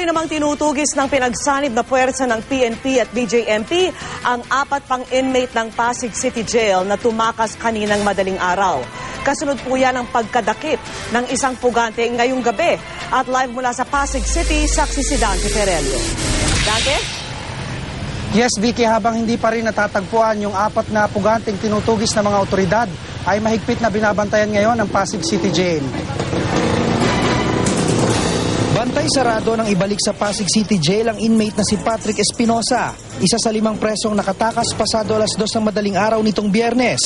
Patuloy namang tinutugis ng pinagsanib na puwersa ng PNP at BJMP ang 4 pang inmate ng Pasig City Jail na tumakas kaninang madaling araw. Kasunod po yan ang pagkadakip ng isang pugante ngayong gabi. At live mula sa Pasig City, saksi si Dante Perello. Dante? Yes, Vicky, habang hindi pa rin natatagpuan yung 4 na puganteng tinutugis ng mga otoridad, ay mahigpit na binabantayan ngayon ng Pasig City Jail. Bantay sarado nang ibalik sa Pasig City Jail ang inmate na si Patrick Espinosa, isa sa 5 presong nakatakas pasado alas 2 ng madaling araw nitong Biyernes.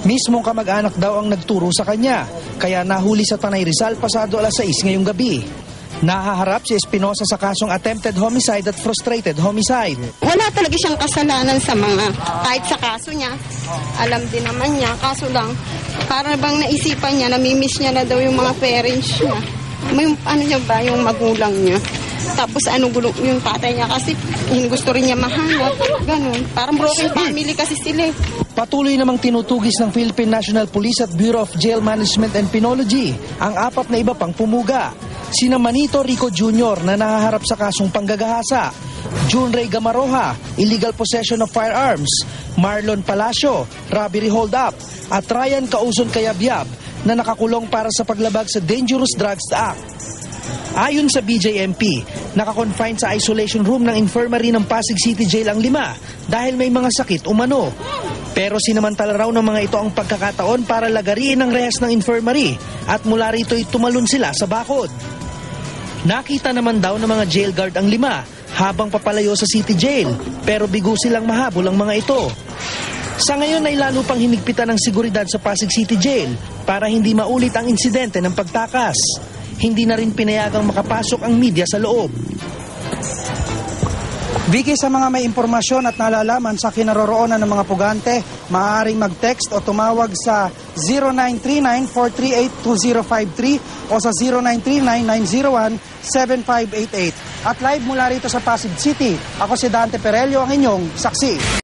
Mismong kamag-anak daw ang nagturo sa kanya, kaya nahuli sa Tanay Rizal pasado alas 6 ngayong gabi. Nahaharap si Espinosa sa kasong attempted homicide at frustrated homicide. Wala talaga siyang kasalanan sa kahit sa kaso niya. Alam din naman niya, kaso lang, para bang naisipan niya, namimiss niya na daw yung mga parents niya. May yung magulang niya. Tapos yung tatay niya kasi gusto rin niya mahanap. Ganun. Parang broken family kasi sila. Patuloy namang tinutugis ng Philippine National Police at Bureau of Jail Management and Penology ang 4 na iba pang pumuga. Sina Manito Rico Jr. na nahaharap sa kasong panggagahasa, June Ray Gamaroha, illegal possession of firearms, Marlon Palacio, robbery hold-up, at Ryan Cauzon Cayabyab na nakakulong para sa paglabag sa Dangerous Drugs Act. Ayon sa BJMP, nakakonfine sa isolation room ng infirmary ng Pasig City Jail ang 5 dahil may mga sakit umano. Pero sinamantala raw ng mga ito ang pagkakataon para lagariin ang rehas ng infirmary at mula rito'y tumalon sila sa bakod. Nakita naman daw ng mga jail guard ang 5 habang papalayo sa City Jail, pero bigo silang mahabol ang mga ito. Sa ngayon ay lalo pang hinigpitan ng seguridad sa Pasig City Jail para hindi maulit ang insidente ng pagtakas. Hindi na rin pinayagang makapasok ang media sa loob. Vicky, sa mga may impormasyon at nalalaman sa kinaroroonan ng mga pugante, maaaring mag-text o tumawag sa 0939-438-2053 o sa 0939-901-7588. At live mula rito sa Pasig City, ako si Dante Perello, ang inyong saksi.